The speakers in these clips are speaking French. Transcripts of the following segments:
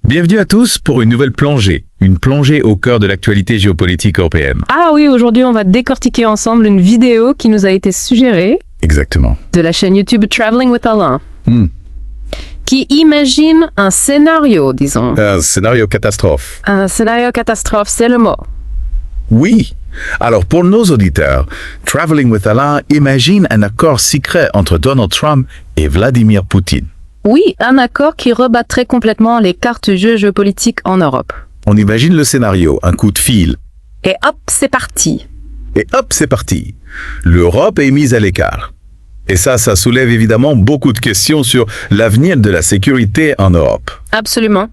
Bienvenue à tous pour une nouvelle plongée. Une plongée au cœur de l'actualité géopolitique européenne. Ah oui, aujourd'hui on va décortiquer ensemble une vidéo qui nous a été suggérée Exactement. de la chaîne YouTube Traveling with Alain, Hmm. qui imagine un scénario, disons. Un scénario catastrophe. Un scénario catastrophe, c'est le mot. Oui. Alors pour nos auditeurs, Traveling with Alain imagine un accord secret entre Donald Trump et Vladimir Poutine. Oui, un accord qui rebattrait complètement les cartes du jeu géopolitique en Europe. On imagine le scénario, un coup de fil. Et hop, c'est parti. Et hop, c'est parti. L'Europe est mise à l'écart. Et ça soulève évidemment beaucoup de questions sur l'avenir de la sécurité en Europe. Absolument.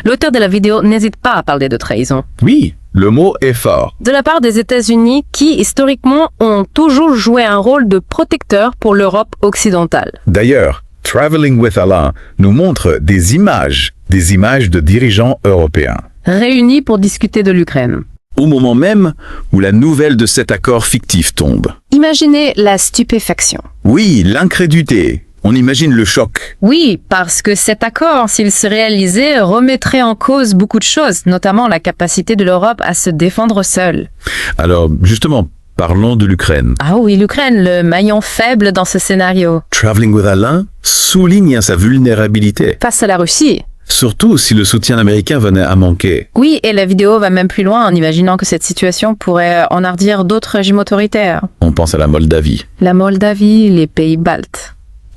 L'auteur de la vidéo n'hésite pas à parler de trahison. Oui, le mot est fort. De la part des États-Unis qui, historiquement, ont toujours joué un rôle de protecteur pour l'Europe occidentale. D'ailleurs, Traveling with Alain nous montre des images de dirigeants européens. Réunis pour discuter de l'Ukraine. Au moment même où la nouvelle de cet accord fictif tombe. Imaginez la stupéfaction. Oui, l'incrédulité. On imagine le choc. Oui, parce que cet accord, s'il se réalisait, remettrait en cause beaucoup de choses, notamment la capacité de l'Europe à se défendre seule. Alors, justement, parlons de l'Ukraine. Ah oui, l'Ukraine, le maillon faible dans ce scénario. Traveling with Alain souligne sa vulnérabilité. Face à la Russie. Surtout si le soutien américain venait à manquer. Oui, et la vidéo va même plus loin en imaginant que cette situation pourrait enhardir d'autres régimes autoritaires. On pense à la Moldavie. La Moldavie, les pays baltes.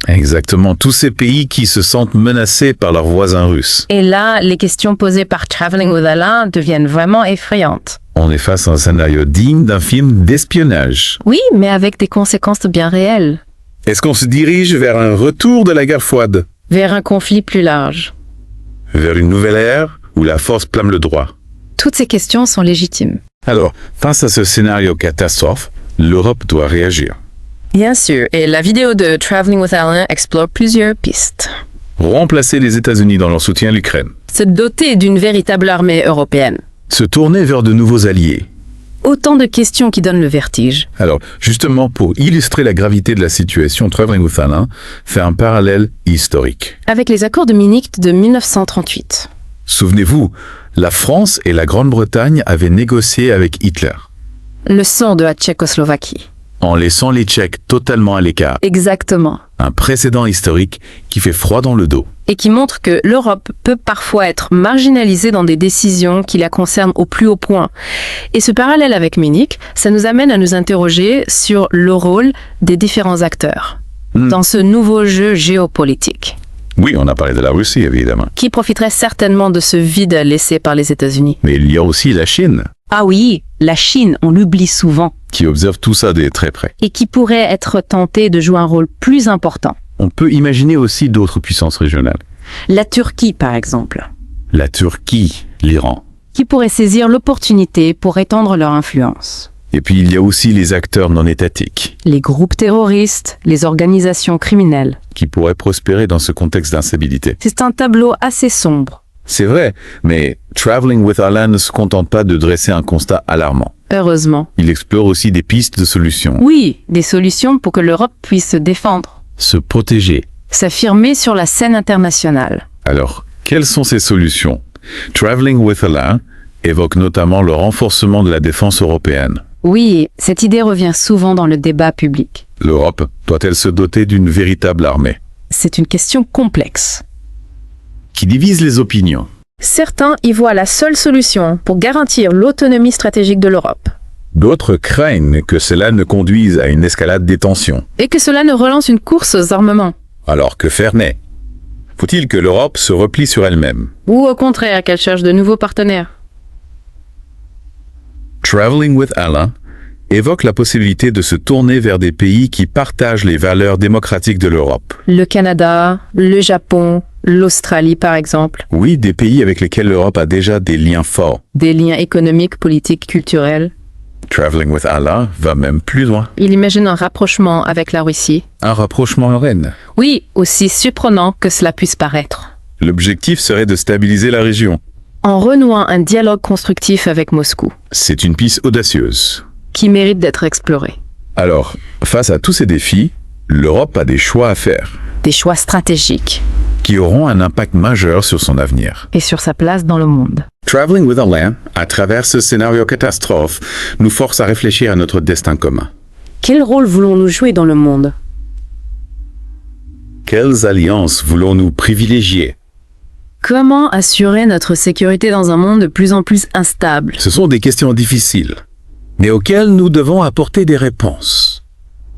Exactement, tous ces pays qui se sentent menacés par leurs voisins russes. Et là, les questions posées par Traveling with Alain deviennent vraiment effrayantes. On est face à un scénario digne d'un film d'espionnage. Oui, mais avec des conséquences bien réelles. Est-ce qu'on se dirige vers un retour de la guerre froide? Vers un conflit plus large. Vers une nouvelle ère où la force clame le droit? Toutes ces questions sont légitimes. Alors, face à ce scénario catastrophe, l'Europe doit réagir. Bien sûr, et la vidéo de Traveling with Alain explore plusieurs pistes. Remplacer les États-Unis dans leur soutien à l'Ukraine. Se doter d'une véritable armée européenne. Se tourner vers de nouveaux alliés. Autant de questions qui donnent le vertige. Alors, justement, pour illustrer la gravité de la situation, Traveling with Alain fait un parallèle historique. Avec les accords de Munich de 1938. Souvenez-vous, la France et la Grande-Bretagne avaient négocié avec Hitler, Le sang de la Tchécoslovaquie. en laissant les Tchèques totalement à l'écart. Exactement. Un précédent historique qui fait froid dans le dos. Et qui montre que l'Europe peut parfois être marginalisée dans des décisions qui la concernent au plus haut point. Et ce parallèle avec Munich, ça nous amène à nous interroger sur le rôle des différents acteurs dans ce nouveau jeu géopolitique, Oui, on a parlé de la Russie, évidemment. qui profiterait certainement de ce vide laissé par les États-Unis. Mais il y a aussi la Chine, Ah oui, la Chine, on l'oublie souvent, qui observe tout ça de très près. et qui pourrait être tentée de jouer un rôle plus important. On peut imaginer aussi d'autres puissances régionales. La Turquie, par exemple, La Turquie, l'Iran. qui pourrait saisir l'opportunité pour étendre leur influence. Et puis il y a aussi les acteurs non étatiques, Les groupes terroristes, les organisations criminelles. qui pourraient prospérer dans ce contexte d'instabilité. C'est un tableau assez sombre. C'est vrai, mais Traveling with Alain ne se contente pas de dresser un constat alarmant. Heureusement. Il explore aussi des pistes de solutions. Oui, des solutions pour que l'Europe puisse se défendre, Se protéger. s'affirmer sur la scène internationale. Alors, quelles sont ces solutions? Traveling with Alain évoque notamment le renforcement de la défense européenne. Oui, cette idée revient souvent dans le débat public. L'Europe doit-elle se doter d'une véritable armée C'est une question complexe. qui divise les opinions? Certains y voient la seule solution pour garantir l'autonomie stratégique de l'Europe. D'autres craignent que cela ne conduise à une escalade des tensions. Et que cela ne relance une course aux armements. Alors que faire n'est? Faut-il que l'Europe se replie sur elle-même? Ou au contraire, qu'elle cherche de nouveaux partenaires. Traveling with Alain évoque la possibilité de se tourner vers des pays qui partagent les valeurs démocratiques de l'Europe. Le Canada, le Japon, l'Australie par exemple. Oui, des pays avec lesquels l'Europe a déjà des liens forts. Des liens économiques, politiques, culturels. Traveling with Alain va même plus loin. Il imagine un rapprochement avec la Russie. Un rapprochement en Rennes. Oui, aussi surprenant que cela puisse paraître. L'objectif serait de stabiliser la région. En renouant un dialogue constructif avec Moscou, C'est une piste audacieuse. qui mérite d'être explorée. Alors, face à tous ces défis, l'Europe a des choix à faire. Des choix stratégiques. qui auront un impact majeur sur son avenir. Et sur sa place dans le monde. Traveling with Alain, à travers ce scénario catastrophe, nous force à réfléchir à notre destin commun. Quel rôle voulons-nous jouer dans le monde? Quelles alliances voulons-nous privilégier? Comment assurer notre sécurité dans un monde de plus en plus instable? Ce sont des questions difficiles, mais auxquelles nous devons apporter des réponses.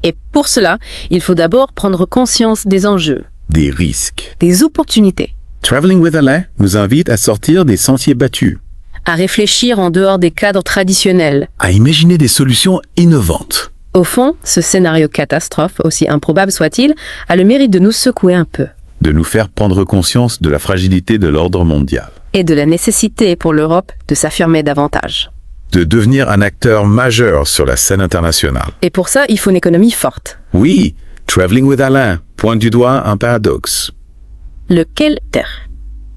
Et pour cela, il faut d'abord prendre conscience des enjeux, Des risques. des opportunités, Traveling with Alain nous invite à sortir des sentiers battus. à réfléchir en dehors des cadres traditionnels. À imaginer des solutions innovantes. Au fond, ce scénario catastrophe, aussi improbable soit-il, a le mérite de nous secouer un peu. De nous faire prendre conscience de la fragilité de l'ordre mondial. Et de la nécessité pour l'Europe de s'affirmer davantage. De devenir un acteur majeur sur la scène internationale. Et pour ça, il faut une économie forte. Oui, Traveling with Alain pointe du doigt un paradoxe. Lequel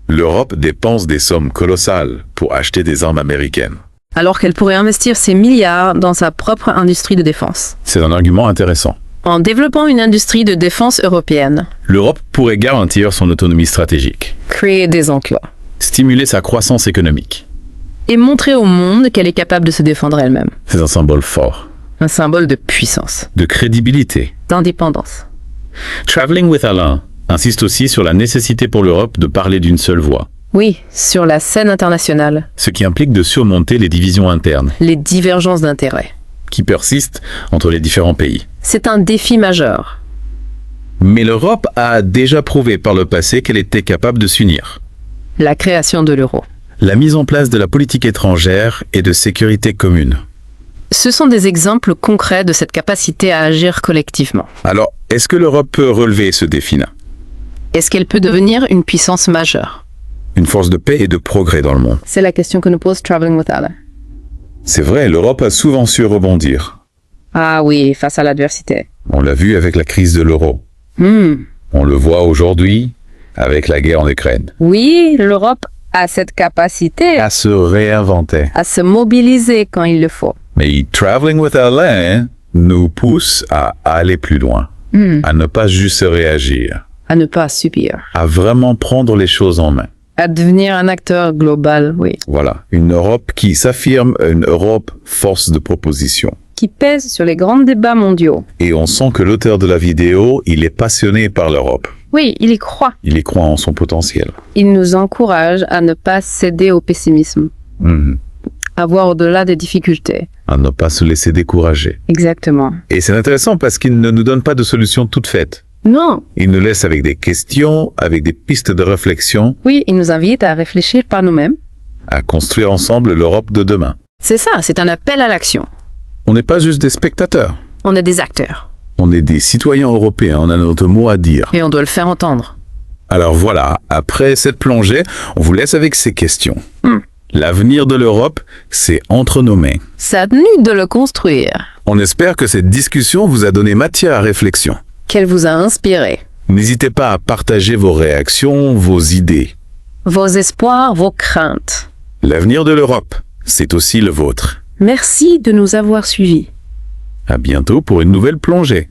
L'Europe dépense des sommes colossales pour acheter des armes américaines. alors qu'elle pourrait investir ses milliards dans sa propre industrie de défense. C'est un argument intéressant. En développant une industrie de défense européenne, L'Europe pourrait garantir son autonomie stratégique, créer des emplois, stimuler sa croissance économique. et montrer au monde qu'elle est capable de se défendre elle-même. C'est un symbole fort, Un symbole de puissance, de crédibilité. d'indépendance. Traveling with Alain insiste aussi sur la nécessité pour l'Europe de parler d'une seule voix, Oui, sur la scène internationale, ce qui implique de surmonter les divisions internes les divergences d'intérêts. qui persistent entre les différents pays. C'est un défi majeur. Mais l'Europe a déjà prouvé par le passé qu'elle était capable de s'unir. La création de l'euro. La mise en place de la politique étrangère et de sécurité commune. Ce sont des exemples concrets de cette capacité à agir collectivement. Alors, est-ce que l'Europe peut relever ce défi-là? Est-ce qu'elle peut devenir une puissance majeure? Une force de paix et de progrès dans le monde. C'est la question que nous pose Traveling with Alain. C'est vrai, l'Europe a souvent su rebondir. Ah oui, face à l'adversité. On l'a vu avec la crise de l'euro. On le voit aujourd'hui avec la guerre en Ukraine. Oui, l'Europe a cette capacité À se réinventer. à se mobiliser quand il le faut. Mais Traveling with Alain nous pousse à aller plus loin. À ne pas juste réagir. À ne pas subir. À vraiment prendre les choses en main. À devenir un acteur global, oui. Voilà, une Europe qui s'affirme, une Europe force de proposition. Qui pèse sur les grands débats mondiaux. Et on sent que l'auteur de la vidéo, il est passionné par l'Europe. Oui, il y croit. Il y croit en son potentiel. Il nous encourage à ne pas céder au pessimisme. À voir au-delà des difficultés. À ne pas se laisser décourager. Exactement. Et c'est intéressant parce qu'il ne nous donne pas de solution toute faite. Non. Il nous laisse avec des questions, avec des pistes de réflexion, Oui, il nous invite à réfléchir par nous-mêmes. à construire ensemble l'Europe de demain. C'est ça, c'est un appel à l'action. On n'est pas juste des spectateurs. On est des acteurs. On est des citoyens européens, on a notre mot à dire. Et on doit le faire entendre. Alors voilà, après cette plongée, on vous laisse avec ces questions. L'avenir de l'Europe, c'est entre nos mains. C'est à nous de le construire. On espère que cette discussion vous a donné matière à réflexion. Qu'elle vous a inspiré. N'hésitez pas à partager vos réactions, vos idées. Vos espoirs, vos craintes. L'avenir de l'Europe, c'est aussi le vôtre. Merci de nous avoir suivis. À bientôt pour une nouvelle plongée.